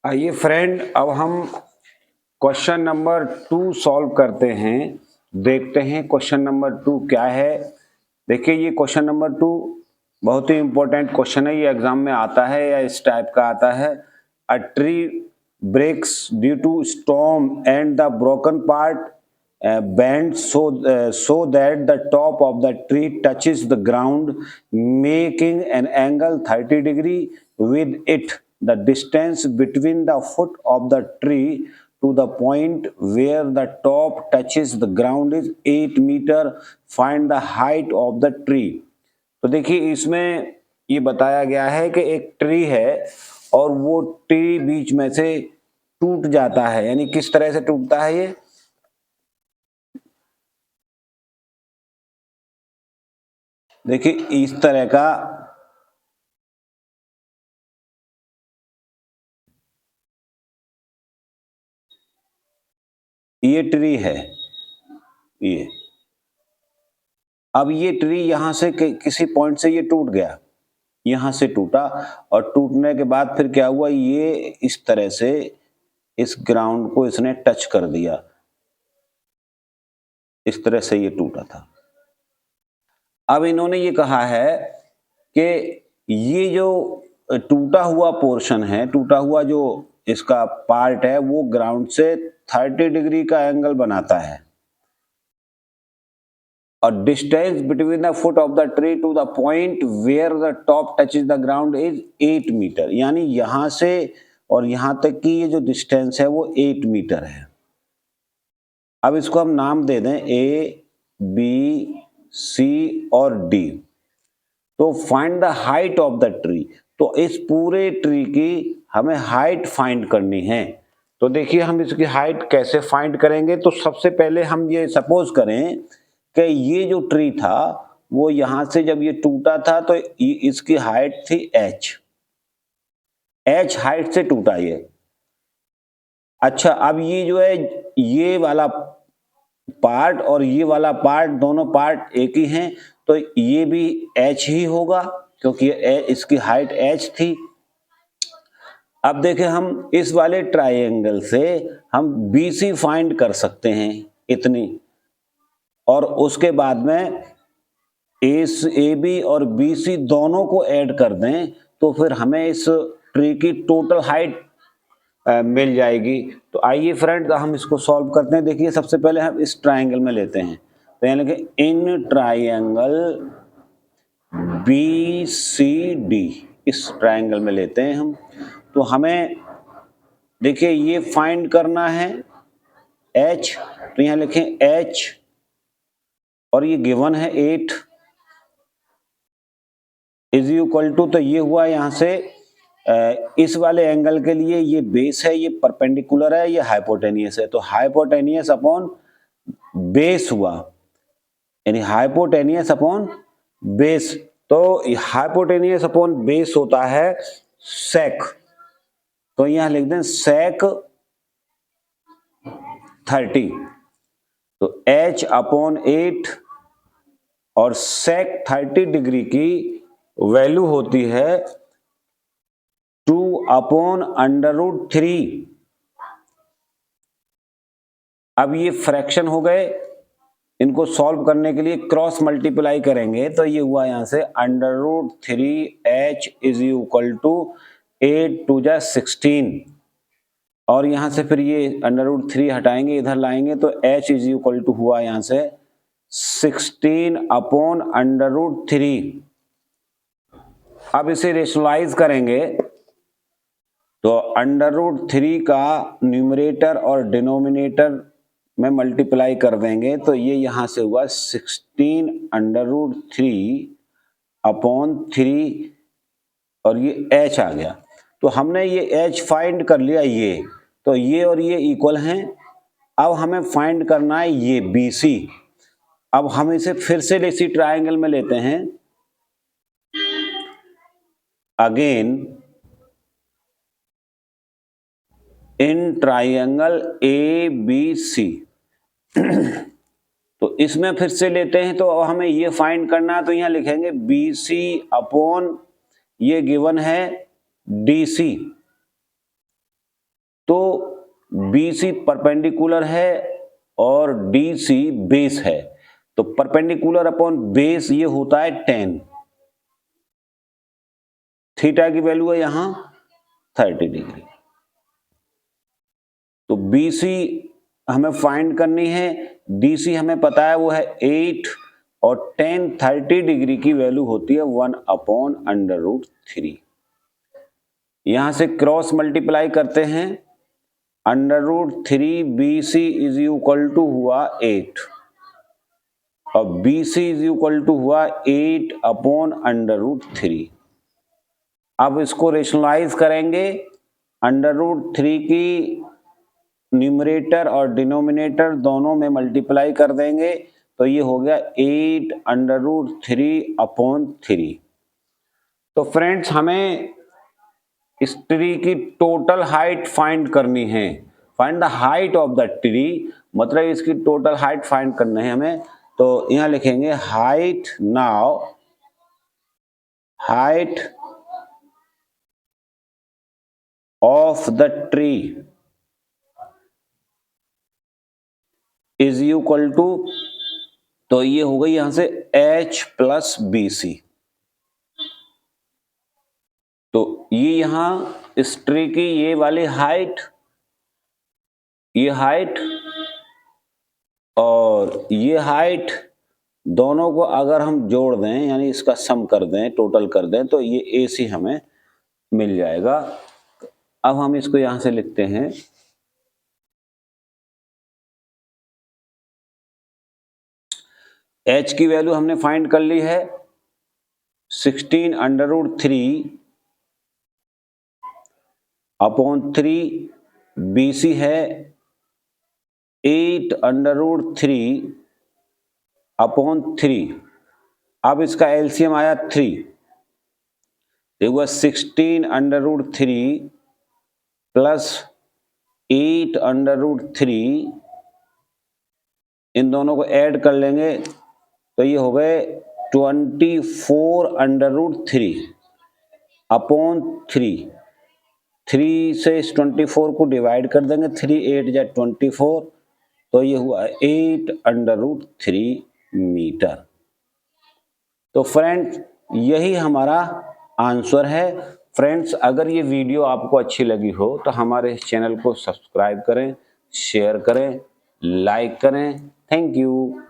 आइए फ्रेंड, अब हम क्वेश्चन नंबर 2 सॉल्व करते हैं। देखते हैं क्वेश्चन नंबर 2 क्या है। देखिए, ये क्वेश्चन नंबर 2 बहुत ही इंपॉर्टेंट क्वेश्चन है। ये एग्जाम में आता है या इस टाइप का आता है। A tree breaks due to storm and the broken part bends so that the top of the tree touches the ground, making an angle 30 degree with it. The distance between the foot of the tree to the point where the top touches the ground is 8 meter. Find the height of the tree. तो देखिए, इसमें ये बताया गया है कि एक tree है और वो ट्री बीच में से टूट जाता है। यानी किस तरह से टूटता है ये? देखिए, इस तरह का ये ट्री है। ये अब ये ट्री यहां से किसी पॉइंट से ये टूट गया, यहां से टूटा और टूटने के बाद फिर क्या हुआ, ये इस तरह से इस ग्राउंड को इसने टच कर दिया। इस तरह से ये टूटा था। अब इन्होंने ये कहा है कि ये जो टूटा हुआ पोर्शन है, टूटा हुआ जो इसका पार्ट है, वो ग्राउंड से 30 डिग्री का एंगल बनाता है और distance between the foot of the tree to the point where the top touches the ground is 8 metre. यानी यहां से और यहां तक की ये जो डिस्टेंस है वो 8 मीटर है। अब इसको हम नाम दे दें ए, बी, सी और डी। तो find the height of the tree. तो इस पूरे ट्री की हमें हाइट फाइंड करनी है। तो देखिए, हम इसकी हाइट कैसे फाइंड करेंगे। तो सबसे पहले हम ये सपोज करें कि ये जो ट्री था वो यहां से जब ये टूटा था तो इसकी हाइट थी एच हाइट से टूटा ये। अच्छा, अब ये जो है, ये वाला पार्ट और ये वाला पार्ट, दोनों पार्ट एक ही हैं, तो ये भी एच ही होगा क्योंकि इसकी हाइट एच थी। अब देखें, हम इस वाले ट्राइंगल से हम BC फाइंड कर सकते हैं इतनी, और उसके बाद में AB और BC दोनों को ऐड कर दें तो फिर हमें इस ट्री की टोटल हाइट मिल जाएगी। तो आइए फ्रेंड्स, हम इसको सॉल्व करते हैं। देखिए, सबसे पहले हम इस ट्राइंगल में लेते हैं। तो यानी कि इन ट्राइंगल BCD, इस ट्राइंगल में लेते हैं हम। तो हमें देखिए ये फाइंड करना है H। तो यहां लिखें H और ये गिवन है 8 इज इक्वल टू, तो ये हुआ यहां से इस वाले एंगल के लिए ये बेस है, ये परपेंडिकुलर है, ये हाइपोटेनियस है। तो हाइपोटेनियस अपॉन बेस हुआ, यानी हाइपोटेनियस अपॉन बेस। तो हाइपोटेनियस अपॉन बेस होता है सेक। तो यहां लिख दें सेक 30। तो H अपॉन 8 और सेक 30 डिग्री की वैल्यू होती है 2 अपॉन √3। अब ये फ्रैक्शन हो गए, इनको सॉल्व करने के लिए क्रॉस मल्टीप्लाई करेंगे तो ये हुआ यहां से √3H इज इक्वल टू 8 2 जा 16, और यहां से फिर ये √3 हटाएंगे, इधर लाएंगे तो H इज इक्वल टू हुआ यहां से 16 अपॉन √3। अब इसे रेशनलाइज करेंगे तो √3 का न्यूमरेटर और डिनोमिनेटर में मल्टीप्लाई कर देंगे तो ये यहां से हुआ 16 √3 अपॉन 3 और ये H आ गया। तो हमने ये H फाइंड कर लिया। ये तो ये और ये इक्वल हैं। अब हमें फाइंड करना है ये BC। अब हम इसे फिर से इसी ट्राइंगल में लेते हैं। Again in triangle ABC। तो इसमें फिर से लेते हैं तो हमें ये फाइंड करना है। तो यहां लिखेंगे BC अपॉन ये गिवन है DC। तो BC परपेंडिकुलर है और DC बेस है, तो परपेंडिकुलर अपॉन बेस ये होता है 10। थीटा की वैल्यू है यहां 30 डिग्री। तो BC हमें फाइंड करनी है, DC हमें पता है वो है 8 और 10 30 डिग्री की वैल्यू होती है 1/√3। यहां से क्रॉस मल्टीप्लाई करते हैं, √3 BC इज इक्वल टू हुआ 8 और BC इज इक्वल टू हुआ 8/√3। अब इसको रेशनलाइज करेंगे, √3 की न्यूमरेटर और डिनोमिनेटर दोनों में मल्टीप्लाई कर देंगे, तो ये हो गया 8√3/3। तो फ्रेंड्स हमें इस ट्री की टोटल हाइट फाइंड करनी है। Find the height of the tree, मतलब इसकी टोटल हाइट फाइंड करनी है हमें। तो यहां लिखेंगे height, now height of the tree is equal to, तो ये हो गई यहां से H प्लस BC। तो ये यहां इस ट्री की ये वाली हाइट, ये हाइट और ये हाइट दोनों को अगर हम जोड़ दें, यानी इसका सम कर दें, टोटल कर दें, तो ये AC हमें मिल जाएगा। अब हम इसको यहां से लिखते हैं, H की वैल्यू हमने फाइंड कर ली है 16√3/3, BC है 8√3/3। अब इसका एलसीएम आया 3, देखो 16√3 प्लस 8√3, इन दोनों को ऐड कर लेंगे तो ये हो गए 24√3/3। 3 से इस 24 को डिवाइड कर देंगे, 3 8 जा 24, तो ये हुआ 8√3 मीटर। तो फ्रेंड्स यही हमारा आंसर है। फ्रेंड्स अगर ये वीडियो आपको अच्छी लगी हो तो हमारे इस चैनल को सब्सक्राइब करें, शेयर करें, लाइक करें। Thank you.